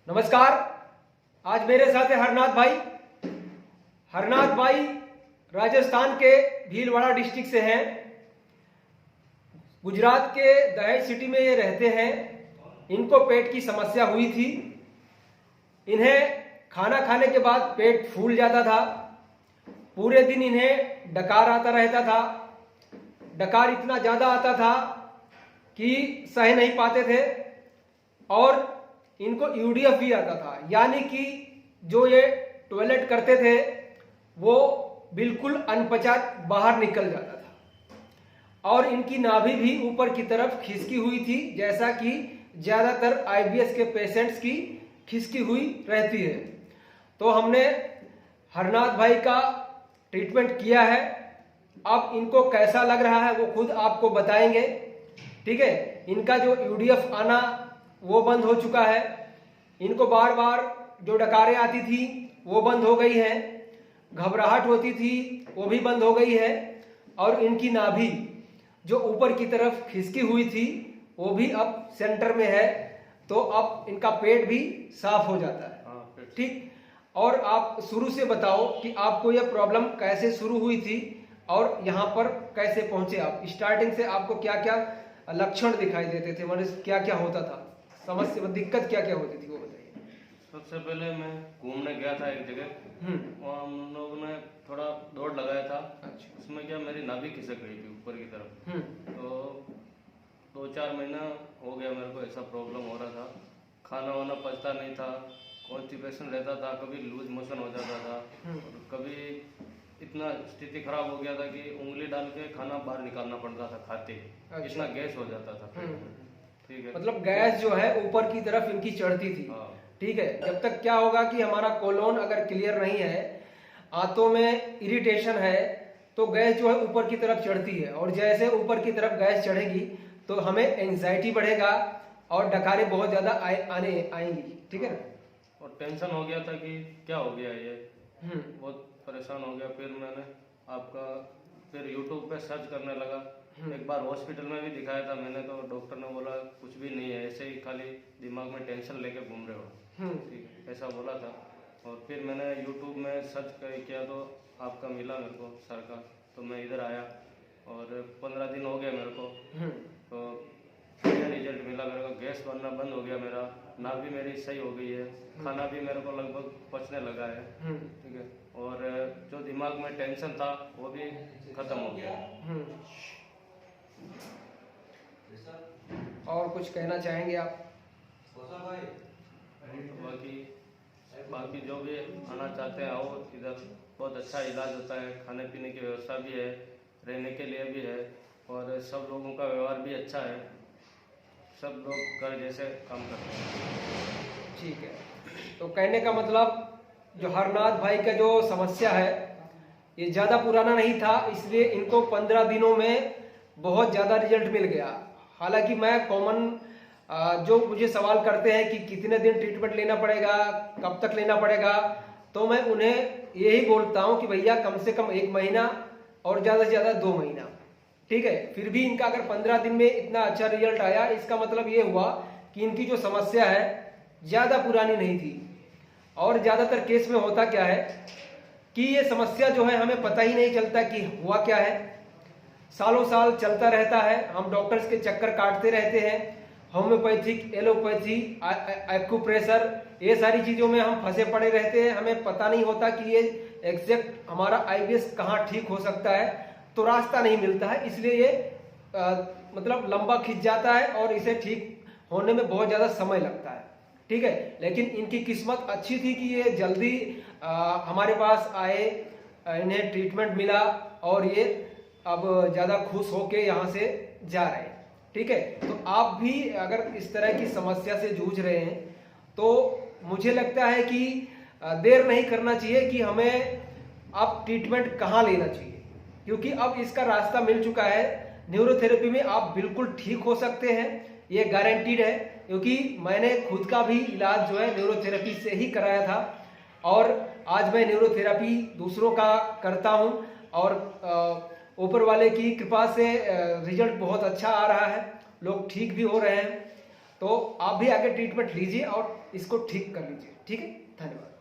नमस्कार। आज मेरे साथ है हरनाथ भाई। हरनाथ भाई राजस्थान के भीलवाड़ा डिस्ट्रिक्ट से हैं। गुजरात के दहेज सिटी में ये रहते हैं। इनको पेट की समस्या हुई थी। इन्हें खाना खाने के बाद पेट फूल जाता था। पूरे दिन इन्हें डकार आता रहता था। डकार इतना ज़्यादा आता था कि सह नहीं पाते थे और इनको यूडीएफ भी आता था, यानी कि जो ये टॉयलेट करते थे वो बिल्कुल अनपचा बाहर निकल जाता था। और इनकी नाभि भी ऊपर की तरफ खिसकी हुई थी, जैसा कि ज़्यादातर आईबीएस के पेशेंट्स की खिसकी हुई रहती है। तो हमने हरनाथ भाई का ट्रीटमेंट किया है। अब इनको कैसा लग रहा है वो खुद आपको बताएंगे। ठीक है, इनका जो यूडीएफ आना वो बंद हो चुका है। इनको बार बार जो डकारें आती थी वो बंद हो गई है। घबराहट होती थी वो भी बंद हो गई है। और इनकी नाभि जो ऊपर की तरफ खिसकी हुई थी वो भी अब सेंटर में है। तो अब इनका पेट भी साफ हो जाता है। ठीक। और आप शुरू से बताओ कि आपको यह प्रॉब्लम कैसे शुरू हुई थी और यहाँ पर कैसे पहुंचे आप। स्टार्टिंग से आपको क्या क्या लक्षण दिखाई देते थे, मतलब क्या क्या होता था, समस्या दिक्कत क्या क्या होती थी वो बताइए। सबसे पहले मैं घूमने गया था एक जगह। वहाँ हम लोगों ने थोड़ा दौड़ लगाया था। अच्छा। उसमें क्या मेरी नाभि खिसक गई थी ऊपर की तरफ। तो 2-4 महीना हो गया मेरे को ऐसा प्रॉब्लम हो रहा था। खाना वाना पचता नहीं था, कॉन्स्टिपेशन रहता था, कभी लूज मोशन हो जाता था और कभी इतना स्थिति खराब हो गया था कि उंगली डाल के खाना बाहर निकालना पड़ता था खाते। अच्छा। इतना गैस हो जाता था। ठीक है, मतलब गैस जो है ऊपर की तरफ इनकी चढ़ती थी। ठीक है। जब तक क्या होगा कि हमारा कोलोन अगर क्लियर नहीं है, आंतों में इरिटेशन है, तो गैस जो है ऊपर की तरफ चढ़ती है। और जैसे ऊपर की तरफ गैस चढ़ेगी तो हमें एंजाइटी बढ़ेगा और डकारें बहुत ज्यादा आएंगी। ठीक है ना। और टेंशन हो गया था कि क्या हो गया ये, बहुत परेशान हो गया। फिर मैंने आपका फिर यूट्यूब पे सर्च करने लगा। एक बार हॉस्पिटल में भी दिखाया था मैंने, तो डॉक्टर ने बोला कुछ भी नहीं है, ऐसे ही खाली दिमाग में टेंशन लेके घूम रहे हो। ठीक है, ऐसा बोला था। और फिर मैंने यूट्यूब में सर्च किया तो आपका मिला मेरे को सर का, तो मैं इधर आया और 15 दिन हो गए मेरे को। तो बढ़िया रिजल्ट मिला मेरे को। गैस बनना बंद हो गया मेरा, नाभि मेरी सही हो गई है, खाना भी मेरे को लगभग पचने लगा है। ठीक है, और जो दिमाग में टेंशन था वो भी खत्म हो गया। और कुछ कहना चाहेंगे आप? बाकी जो भी आना चाहते हैं आओ इधर, बहुत अच्छा इलाज होता है। खाने पीने की व्यवस्था भी है, रहने के लिए भी है और सब लोगों का व्यवहार भी अच्छा है। सब लोग घर जैसे काम करते हैं। ठीक है। तो कहने का मतलब जो हरनाथ भाई का जो समस्या है ये ज़्यादा पुराना नहीं था, इसलिए इनको 15 दिनों में बहुत ज़्यादा रिजल्ट मिल गया। हालांकि मैं कॉमन जो मुझे सवाल करते हैं कि कितने दिन ट्रीटमेंट लेना पड़ेगा, कब तक लेना पड़ेगा, तो मैं उन्हें यही बोलता हूं कि भैया कम से कम 1 महीना और ज़्यादा से ज़्यादा 2 महीना। ठीक है। फिर भी इनका अगर 15 दिन में इतना अच्छा रिजल्ट आया, इसका मतलब ये हुआ कि इनकी जो समस्या है ज़्यादा पुरानी नहीं थी। और ज़्यादातर केस में होता क्या है कि ये समस्या जो है हमें पता ही नहीं चलता कि हुआ क्या है। सालों साल चलता रहता है, हम डॉक्टर्स के चक्कर काटते रहते हैं। होम्योपैथिक, एलोपैथी, एक्यूप्रेशर, ये सारी चीज़ों में हम फंसे पड़े रहते हैं। हमें पता नहीं होता कि ये एग्जैक्ट हमारा आईबीएस कहाँ ठीक हो सकता है, तो रास्ता नहीं मिलता है। इसलिए ये मतलब लंबा खिंच जाता है और इसे ठीक होने में बहुत ज़्यादा समय लगता है। ठीक है। लेकिन इनकी किस्मत अच्छी थी कि ये जल्दी हमारे पास आए, इन्हें ट्रीटमेंट मिला और ये अब ज़्यादा खुश होके यहाँ से जा रहे हैं। ठीक है। तो आप भी अगर इस तरह की समस्या से जूझ रहे हैं तो मुझे लगता है कि देर नहीं करना चाहिए कि हमें अब ट्रीटमेंट कहाँ लेना चाहिए, क्योंकि अब इसका रास्ता मिल चुका है। न्यूरोथेरेपी में आप बिल्कुल ठीक हो सकते हैं, ये गारंटीड है। क्योंकि मैंने खुद का भी इलाज जो है न्यूरोथेरेपी से ही कराया था और आज मैं न्यूरोथेरेपी दूसरों का करता हूं और ऊपर वाले की कृपा से रिजल्ट बहुत अच्छा आ रहा है, लोग ठीक भी हो रहे हैं। तो आप भी आगे ट्रीटमेंट लीजिए और इसको ठीक कर लीजिए। ठीक है, धन्यवाद।